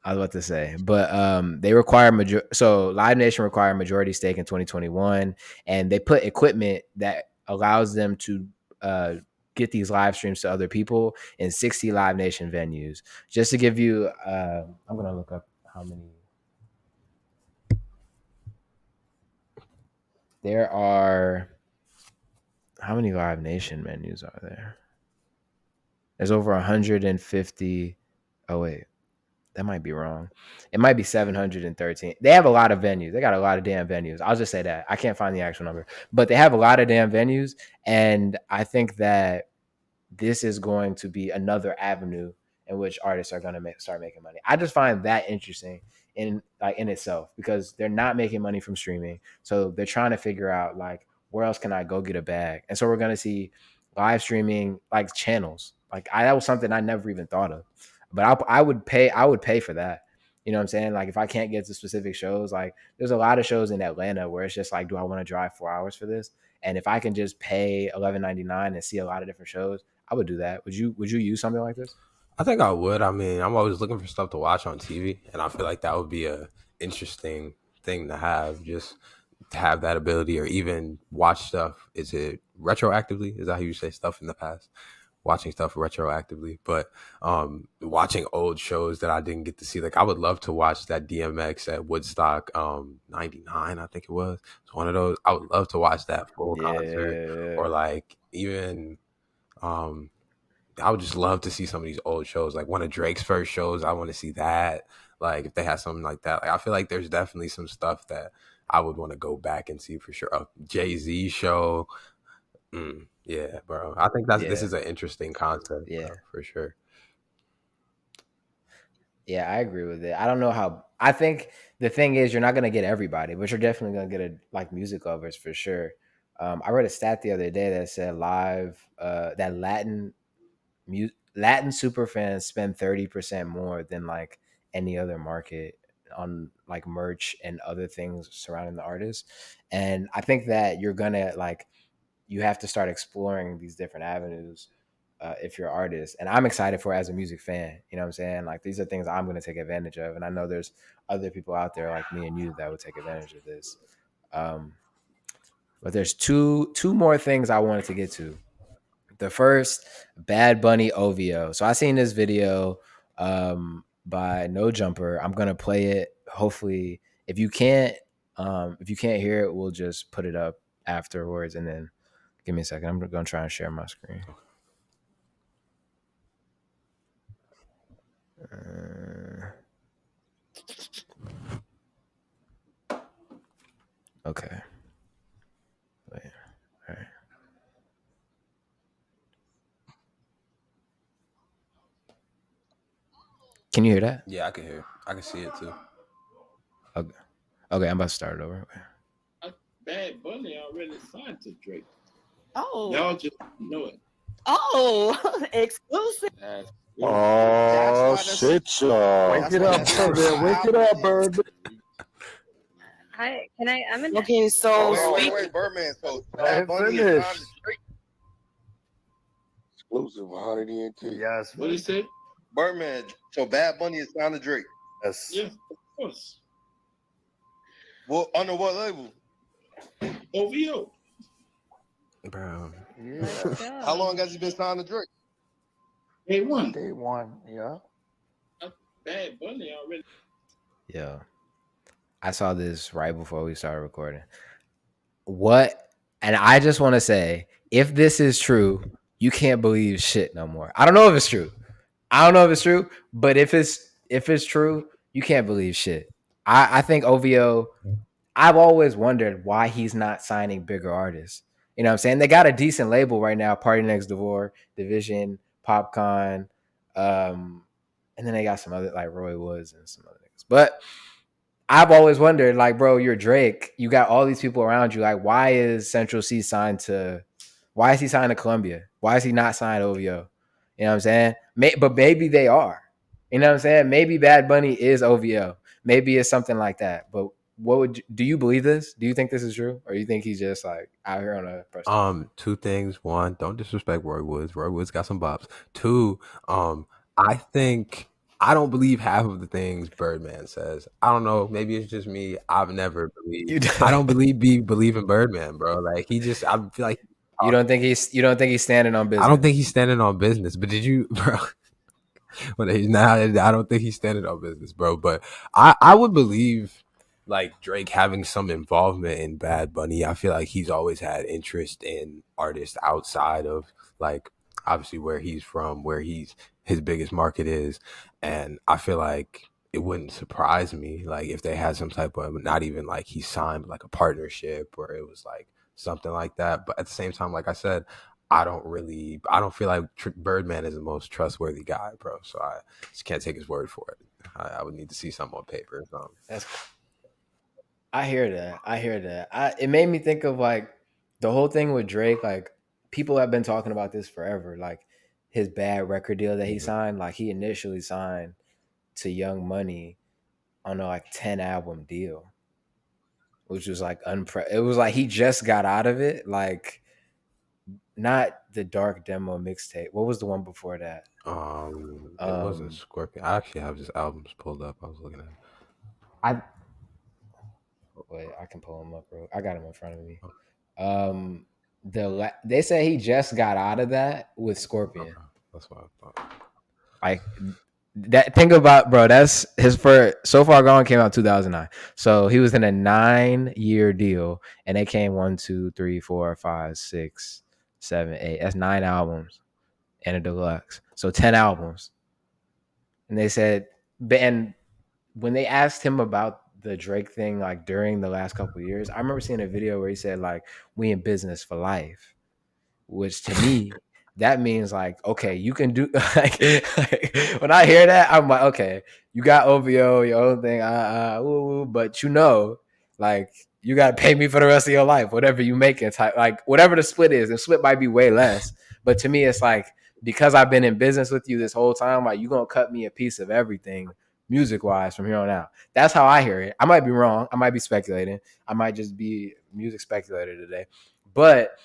I was about to say, but they require so Live Nation required majority stake in 2021, and they put equipment that allows them to uh, get these live streams to other people in 60 Live Nation venues. Just to give you, I'm gonna look up how many there are. How many Live Nation venues are there? There's over 150. Oh wait, that might be wrong. It might be 713. They have a lot of venues. They got a lot of damn venues. I'll just say that. I can't find the actual number, but they have a lot of damn venues. And I think that this is going to be another avenue in which artists are going to start making money. I just find that interesting in itself because they're not making money from streaming, so they're trying to figure out like where else can I go get a bag, and so we're going to see live streaming like channels. Like that was something I never even thought of, but I would pay. I would pay for that. You know what I'm saying? Like if I can't get to specific shows, like there's a lot of shows in Atlanta where it's just like, do I want to drive 4 hours for this? And if I can just pay $11.99 and see a lot of different shows, I would do that. Would you use something like this? I think I would. I mean, I'm always looking for stuff to watch on TV, and I feel like that would be a interesting thing to have. Just to have that ability, or even watch stuff. Is it retroactively? Is that how you say stuff in the past? Watching stuff retroactively, but watching old shows that I didn't get to see. Like I would love to watch that DMX at Woodstock '99, I think it was. It's one of those. I would love to watch that full concert, Yeah, or like even um I would just love to see some of these old shows. Like one of Drake's first shows, I want to see that. Like if they had something like that. Like I feel like there's definitely some stuff that I would want to go back and see for sure. A Jay-Z show. Yeah, bro. I think this yeah, is an interesting concept, bro, yeah, for sure. yeah. I agree with it. I don't know how. I think the thing is, you're not gonna get everybody, but you're definitely gonna get like music lovers for sure. I read a stat the other day that said that Latin super fans spend 30% more than like any other market on like merch and other things surrounding the artist. And I think that you're gonna like you have to start exploring these different avenues if you're an artist. And I'm excited for it as a music fan. You know what I'm saying? Like these are things I'm gonna take advantage of. And I know there's other people out there like me and you that would take advantage of this. Um, but there's two more things I wanted to get to. The first, Bad Bunny OVO. So I seen this video by No Jumper. I'm gonna play it. Hopefully, if you can't hear it, we'll just put it up afterwards. And then give me a second. I'm gonna try and share my screen. Uh, okay. Wait. All right. Can you hear that? Yeah, I can hear. I can see it too. Okay. Okay. I'm about to start it over. Bad Bunny already signed to Drake. Oh. Y'all just know it. Oh, exclusive. Oh shit, y'all! Wake it up, Birdman. Wake it up, Birdman. Hi, can I? I'm in. Okay, so Wait, Birdman. So Bad Bunny is signed to Drake. Exclusive, 100 ENT. Yes. What did he say? Birdman. So Bad Bunny is signed to Drake. Yes. Yeah, of course. Well, under what label? OVO. Bro. Yeah. How long has he been signed to Drake? Day one. Day one. Yeah. Bad Bunny already. Yeah. I saw this right before we started recording. What? And I just want to say, if this is true, you can't believe shit no more. I don't know if it's true. But if it's true, you can't believe shit. I think OVO, I've always wondered why he's not signing bigger artists. You know what I'm saying? They got a decent label right now, Party Next Door, Division, Popcorn, and then they got some other like Roy Woods and some other niggas. But I've always wondered, like, bro, you're Drake. You got all these people around you. Like, why is Central C signed to? Why is he signed to Columbia? Why is he not signed to OVO? You know what I'm saying? But maybe they are. You know what I'm saying? Maybe Bad Bunny is OVO. Maybe it's something like that. But do you believe this? Do you think this is true, or you think he's just like out here on a press? Two things. One, don't disrespect Roy Woods. Roy Woods got some bops. Two, I think I don't believe half of the things Birdman says. I don't know. Maybe it's just me. I've never believed. I don't believe in Birdman, bro. Like I feel like you don't think he's standing on business. I don't think he's standing on business. But did you, bro? I don't think he's standing on business, bro. But I would believe like Drake having some involvement in Bad Bunny. I feel like he's always had interest in artists outside of like obviously where he's from, where his biggest market is, and I feel like it wouldn't surprise me like if they had some type of not even like he signed like a partnership or it was like something like that. But at the same time, like I said, I don't feel like Birdman is the most trustworthy guy, bro. So I just can't take his word for it. I would need to see something on paper. I hear that. It made me think of like the whole thing with Drake. Like people have been talking about this forever. Like his bad record deal that he signed. Like he initially signed to Young Money on a like 10 album deal, which was like it was like he just got out of it. Like not the Dark Demo mixtape. What was the one before that? It wasn't Scorpion. I actually have his albums pulled up. I was looking at it. Wait, I can pull him up, bro. I got him in front of me. They say he just got out of that with Scorpion. Okay. That's what I thought. Like that. Think about, bro. That's his first. So Far Gone came out 2009. So he was in a 9-year deal, and they came 1, 2, 3, 4, 5, 6, 7, 8. That's 9 albums and a deluxe. So 10 albums. And they said, and when they asked him about the Drake thing, like during the last couple of years, I remember seeing a video where he said, like, we in business for life, which to me, that means like, okay, you can do like when I hear that, I'm like, okay, you got OVO, your own thing, but like you gotta pay me for the rest of your life, whatever you make it type, like whatever the split is. The split might be way less, but to me, it's like because I've been in business with you this whole time, like you gonna cut me a piece of everything music wise from here on out. That's how I hear it. I might be wrong. I might be speculating. I might just be music speculator today. But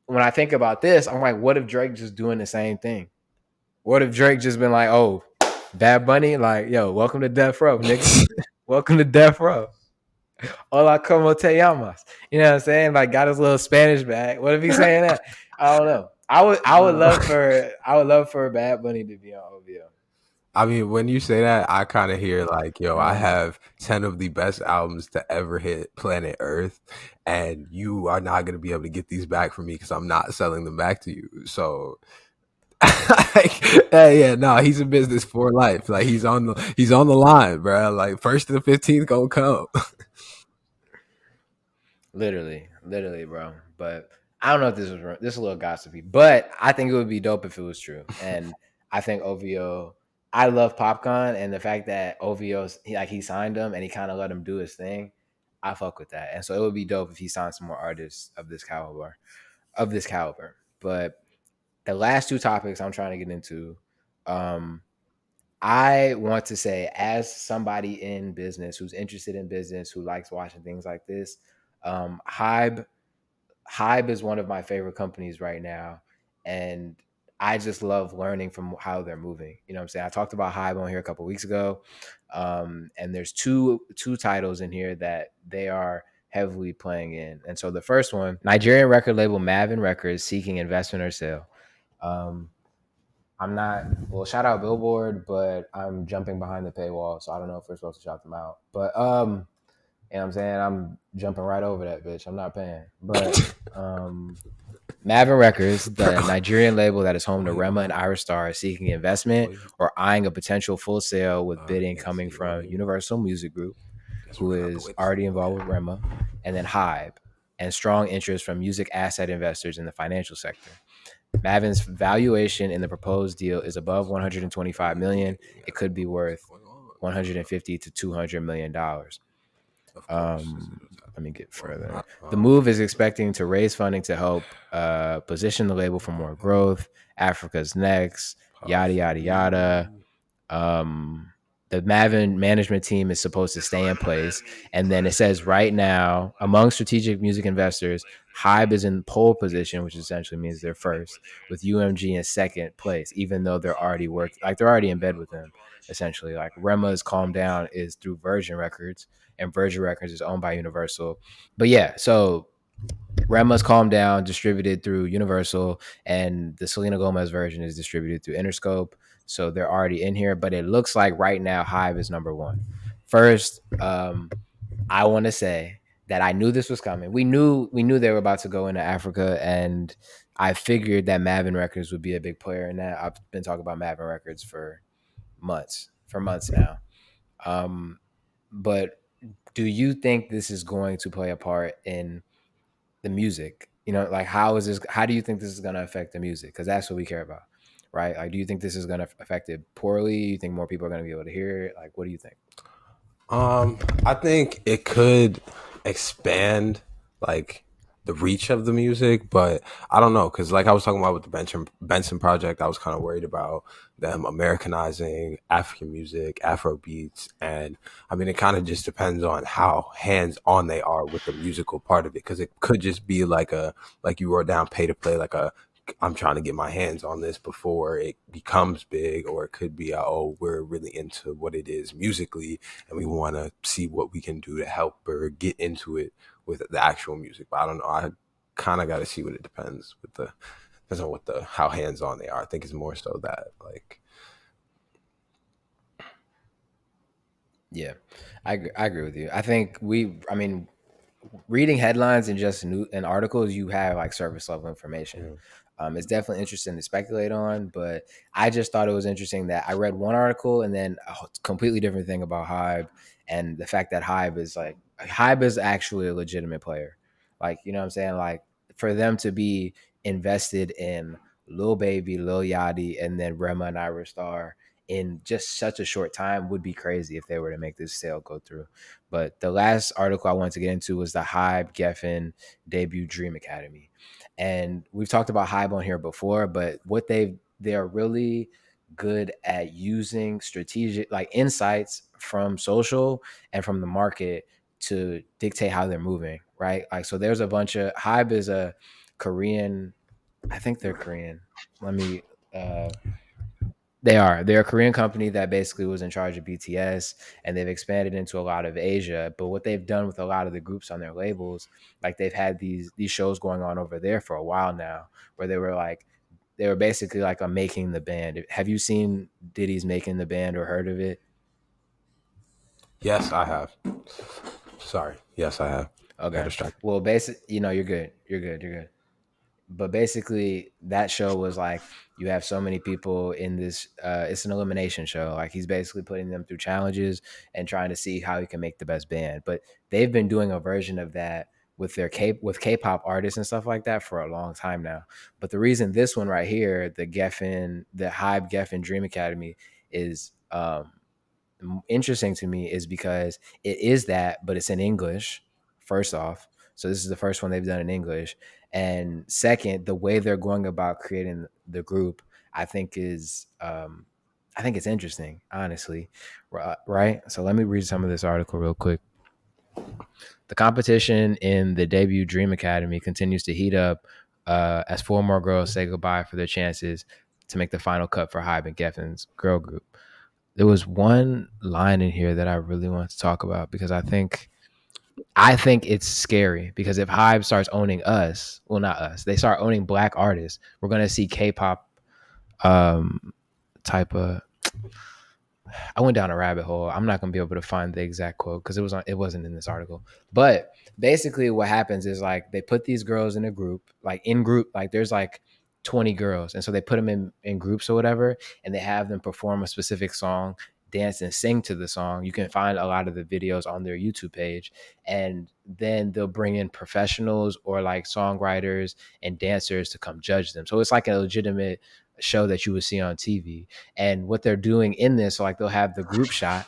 when I think about this, I'm like, what if Drake just doing the same thing? What if Drake just been like, oh, Bad Bunny, like, yo, welcome to Death Row, nigga. Welcome to Death Row. Hola, como te llamas? You know what I'm saying? Like, got his little Spanish bag. What if he's saying that? I don't know. I would love for Bad Bunny to be on OVO. I mean, when you say that, I kind of hear like, yo, I have 10 of the best albums to ever hit planet Earth, and you are not going to be able to get these back from me because I'm not selling them back to you. So, he's in business for life. Like he's on the line, bro. Like 1st to the 15th gonna come. Literally, bro. But I don't know if this is a little gossipy, but I think it would be dope if it was true. And I think OVO. I love Popcorn, and the fact that OVO's he signed him and he kind of let him do his thing. I fuck with that, and so it would be dope if he signed some more artists of this caliber. of this caliber. But the last two topics I'm trying to get into, I want to say, as somebody in business who's interested in business, who likes watching things like this, Hybe is one of my favorite companies right now, and I just love learning from how they're moving. You know what I'm saying? I talked about Hybe on here a couple weeks ago, and there's two titles in here that they are heavily playing in. And so the first one, Nigerian record label Mavin Records seeking investment or sale. I'm not, well, shout out Billboard, but I'm jumping behind the paywall, so I don't know if we're supposed to shout them out. But you know what I'm saying? I'm jumping right over that bitch. I'm not paying. But Mavin Records, the Nigerian label that is home to Rema and Irish Star, is seeking investment or eyeing a potential full sale with bidding coming from Universal Music Group, who is already involved with Rema, and then Hybe, and strong interest from music asset investors in the financial sector. Mavin's valuation in the proposed deal is above 125 million. It could be worth 150 to 200 million dollars. Let me get further. The move is expecting to raise funding to help position the label for more growth. Africa's next, yada yada yada. The Mavin management team is supposed to stay in place, and then it says right now, among strategic music investors, Hybe is in pole position, which essentially means they're first, with UMG in second place, even though they're already they're already in bed with them. Essentially, like Rema's Calm Down is through Virgin Records, and Virgin Records is owned by Universal. But yeah, so Rema's Calm Down distributed through Universal, and the Selena Gomez version is distributed through Interscope. So they're already in here, but it looks like right now Hybe is number one. First, I want to say that I knew this was coming. We knew they were about to go into Africa, and I figured that Mavin Records would be a big player in that. I've been talking about Mavin Records for months now. But do you think this is going to play a part in the music? You know, like how do you think this is going to affect the music? Because that's what we care about, right? Like, do you think this is going to affect it poorly? You think more people are going to be able to hear it? Like, what do you think? I think it could expand like the reach of the music, but I don't know, because like I was talking about with the Benson project, I was kind of worried about them Americanizing African music, Afro beats, and I mean it kind of just depends on how hands on they are with the musical part of it, because it could just be like you wrote down pay to play, like I'm trying to get my hands on this before it becomes big, or it could be we're really into what it is musically and we want to see what we can do to help or get into it with the actual music. But I don't know, I kind of got to see what it depends on how hands on they are. I think it's more so that like, yeah, I agree with you. I think reading headlines and just and articles, you have like surface level information. It's definitely interesting to speculate on, but I just thought it was interesting that I read one article and then a completely different thing about Hybe, and the fact that Hybe is actually a legitimate player. Like, you know what I'm saying? Like, for them to be invested in Lil Baby, Lil Yachty, and then Rema and Irish Star in just such a short time would be crazy if they were to make this sale go through. But the last article I wanted to get into was the Hybe Geffen Debut Dream Academy. And we've talked about Hybe on here before, but they're really good at using strategic like insights from social and from the market to dictate how they're moving, right? Like, so there's a bunch of Hybe is a Korean, I think they're Korean. They're a Korean company that basically was in charge of BTS, and they've expanded into a lot of Asia. But what they've done with a lot of the groups on their labels, like they've had these shows going on over there for a while now, where they were basically like a Making the Band. Have you seen Diddy's Making the Band or heard of it? yes, I have. Sorry, yes, I have. Okay. Well, you're good. You're good. But basically that show was like, you have so many people in this it's an elimination show. Like, he's basically putting them through challenges and trying to see how he can make the best band. But they've been doing a version of that with their K-pop artists and stuff like that for a long time now. But the reason this one right here, the Hybe Geffen Dream Academy, is interesting to me is because it is that, but it's in English first off. So this is the first one they've done in English. And second, the way they're going about creating the group, I think is I think it's interesting, honestly. Right? So let me read some of this article real quick. The competition in the debut Dream Academy continues to heat up as 4 more girls say goodbye for their chances to make the final cut for Hybe and Geffen's girl group. There was one line in here that I really want to talk about because I think it's scary, because if Hybe starts owning us, well, not us, they start owning black artists, we're going to see K-pop type of, I went down a rabbit hole. I'm not gonna be able to find the exact quote because it wasn't in this article. But basically, what happens is like they put these girls in a group, like there's like 20 girls, and so they put them in groups or whatever, and they have them perform a specific song, dance and sing to the song. You can find a lot of the videos on their YouTube page, and then they'll bring in professionals or like songwriters and dancers to come judge them. So it's like a legitimate show that you would see on TV. And what they're doing in this, so like they'll have the group shot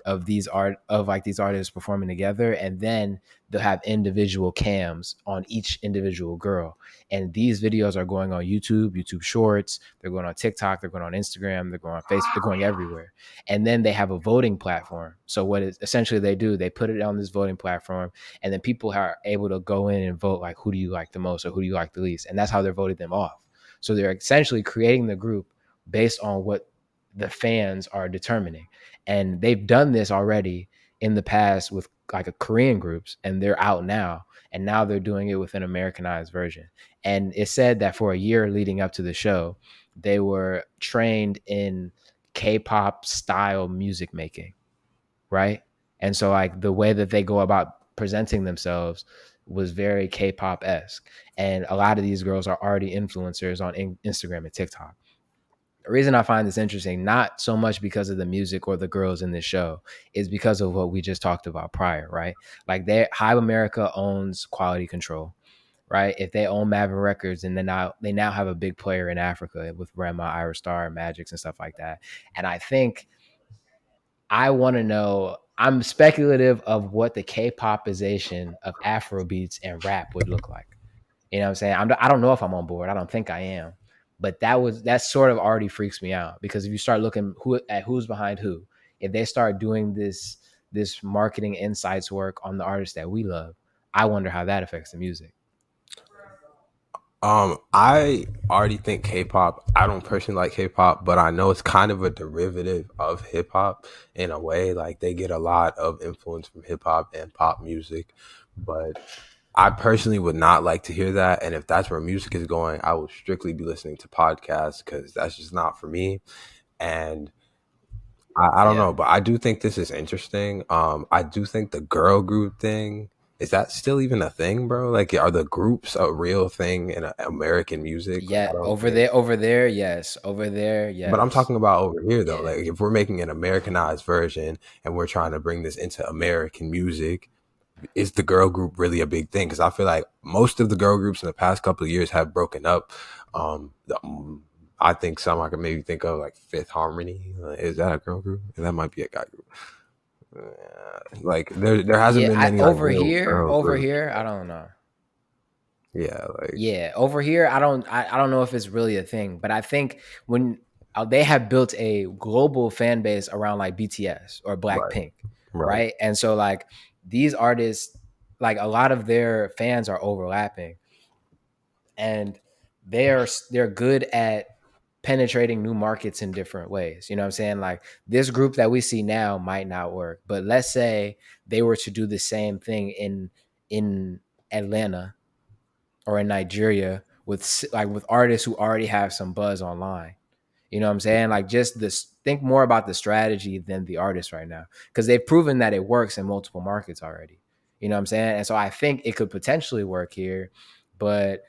of these artists performing together, and then they'll have individual cams on each individual girl. And these videos are going on YouTube Shorts, they're going on TikTok, they're going on Instagram, they're going on Facebook, they're going everywhere. And then they have a voting platform. So what is essentially they do, they put it on this voting platform, and then people are able to go in and vote like, who do you like the most or who do you like the least? And that's how they're voting them off. So they're essentially creating the group based on what the fans are determining. And they've done this already in the past with like a Korean groups, and they're out now. And now they're doing it with an Americanized version. And it said that for a year leading up to the show, they were trained in K-pop style music making, right? And so like the way that they go about presenting themselves was very K-pop-esque. And a lot of these girls are already influencers on Instagram and TikTok. The reason I find this interesting, not so much because of the music or the girls in this show, is because of what we just talked about prior, right? Like Hybe America owns quality control, right? If they own Mavin Records, and they now have a big player in Africa with Rema, Ira Star, Magix, and stuff like that. And I think I want to know, I'm speculative of what the K-popization of Afro beats and rap would look like. You know what I'm saying? I don't know if I'm on board. I don't think I am. But that sort of already freaks me out, because if you start looking at who's behind who, if they start doing this marketing insights work on the artists that we love, I wonder how that affects the music. I already think K-pop. I don't personally like K-pop, but I know it's kind of a derivative of hip hop in a way. Like they get a lot of influence from hip hop and pop music, but I personally would not like to hear that. And if that's where music is going, I will strictly be listening to podcasts, because that's just not for me. And I don't know, but I do think this is interesting. I do think the girl group thing, is that still even a thing, bro? Like, are the groups a real thing in American music? Yeah, over there, yes. Over there, yes. But I'm talking about over here, though. Yeah. Like, if we're making an Americanized version and we're trying to bring this into American music, is the girl group really a big thing? Because I feel like most of the girl groups in the past couple of years have broken up. I think some I could maybe think of, like Fifth Harmony. Is that a girl group? That might be a guy group. Like there hasn't been many over like, here. I don't know. Yeah, over here, I don't know if it's really a thing, but I think when they have built a global fan base around like BTS or Blackpink, right? And so like these artists, like a lot of their fans are overlapping, and they're good at penetrating new markets in different ways. You know what I'm saying? Like this group that we see now might not work, but let's say they were to do the same thing in Atlanta or in Nigeria with artists who already have some buzz online. You know what I'm saying? Like just this, think more about the strategy than the artist right now, because they've proven that it works in multiple markets already. You know what I'm saying? And so I think it could potentially work here, but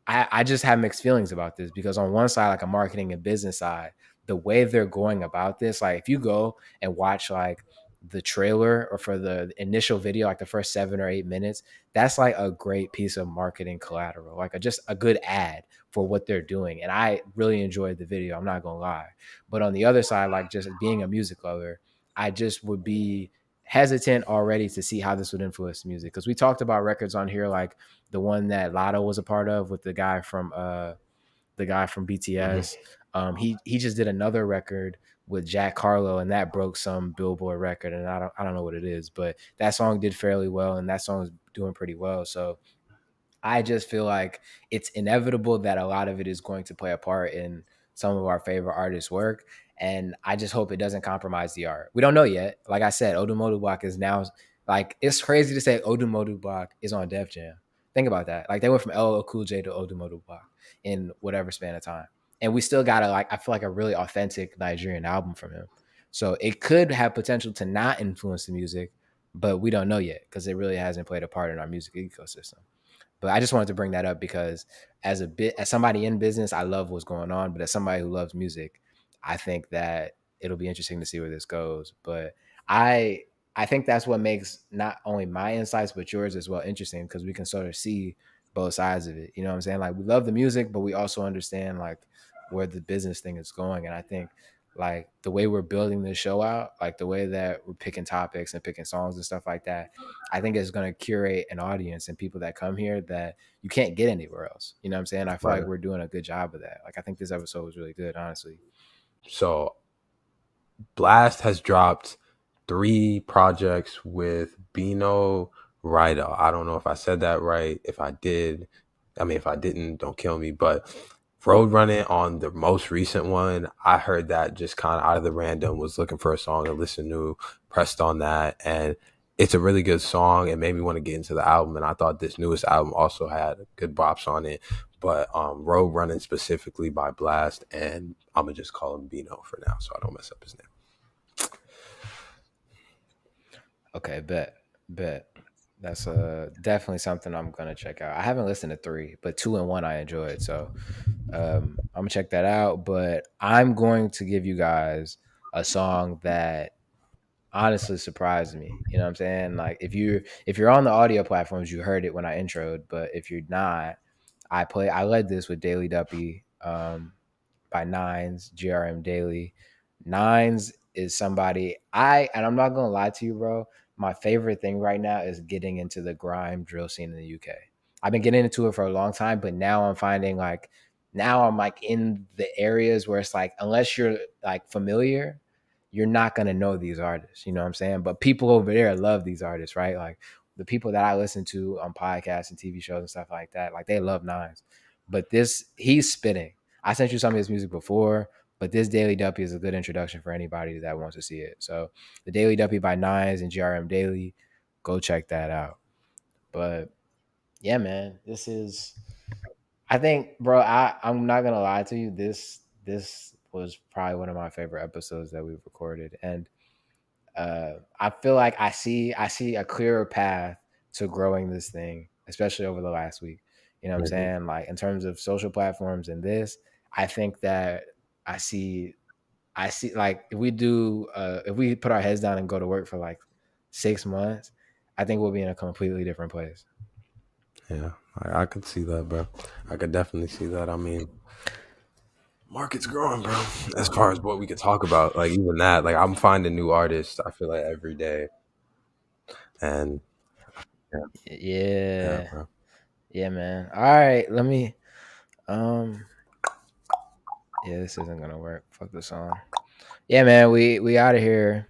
I just have mixed feelings about this, because on one side, like a marketing and business side, the way they're going about this, like if you go and watch like the trailer or for the initial video, like the first 7 or 8 minutes, that's like a great piece of marketing collateral, like just a good ad for what they're doing. And I really enjoyed the video, I'm not gonna lie. But on the other side, like just being a music lover, I just would be hesitant already to see how this would influence music, because we talked about records on here like the one that Lotto was a part of with the guy from BTS. He just did another record with Jack Harlow, and that broke some Billboard record, and I don't know what it is, but that song did fairly well, and that song is doing pretty well. So I just feel like it's inevitable that a lot of it is going to play a part in some of our favorite artists' work. And I just hope it doesn't compromise the art. We don't know yet. Like I said, ODUMODUBLVCK is now, like, it's crazy to say ODUMODUBLVCK is on Def Jam. Think about that. Like, they went from LL Cool J to ODUMODUBLVCK in whatever span of time. And we still got like, I feel like a really authentic Nigerian album from him. So it could have potential to not influence the music, but we don't know yet because it really hasn't played a part in our music ecosystem. But I just wanted to bring that up because as somebody in business, I love what's going on. But as somebody who loves music, I think that it'll be interesting to see where this goes. But I I think that's what makes not only my insights but yours as well interesting, because we can sort of see both sides of it. You know what I'm saying? Like, we love the music, but we also understand like where the business thing is going. And I think like the way we're building this show out, like the way that we're picking topics and picking songs and stuff like that, I think it's going to curate an audience and people that come here that you can't get anywhere else. You know what I'm saying? I feel like we're doing a good job of that. Like, I think this episode was really good, honestly. So Blast has dropped 3 projects with Bino Rida. I don't know if I said that right. If I did, I mean, if I didn't, don't kill me. But Road Running on the most recent one, I heard that just kind of out of the random, was looking for a song to listen to, pressed on that, and it's a really good song. It made me want to get into the album, and I thought this newest album also had good bops on it. But Road Running specifically by Blast, and I'm going to just call him Bino for now so I don't mess up his name. Okay, bet. That's definitely something I'm gonna check out. I haven't listened to 3, but 2 and 1 I enjoyed, so I'm gonna check that out. But I'm going to give you guys a song that honestly surprised me. You know what I'm saying? Like, if you're on the audio platforms, you heard it when I introed, but if you're not, I led this with Daily Duppy by Nines, GRM Daily. Nines is somebody and I'm not gonna lie to you, bro. My favorite thing right now is getting into the grime drill scene in the UK. I've been getting into it for a long time, but now I'm finding like now I'm like in the areas where it's like, unless you're like familiar, you're not gonna know these artists. You know what I'm saying? But people over there love these artists, right? Like the people that I listen to on podcasts and TV shows and stuff like that, like they love Nines. But he's spitting. I sent you some of his music before, but this Daily Duppy is a good introduction for anybody that wants to see it. So the Daily Duppy by Nines and GRM Daily, go check that out. But yeah, man, I think, bro, I'm not gonna lie to you, this was probably one of my favorite episodes that we've recorded. And I feel like I see a clearer path to growing this thing, especially over the last week. You know what I'm saying? Like, in terms of social platforms and this, I think that I see like if we put our heads down and go to work for like 6 months, I think we'll be in a completely different place. Yeah, I could see that, bro. I could definitely see that. I mean, market's growing, bro. As far as what we could talk about, like even that, like I'm finding new artists, I feel like every day. And Yeah, bro. yeah, man. All right, let me yeah, this isn't gonna work. Fuck the song. Yeah, man, we out of here.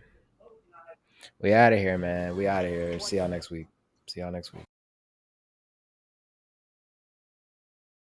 We out of here, man. We out of here. See y'all next week.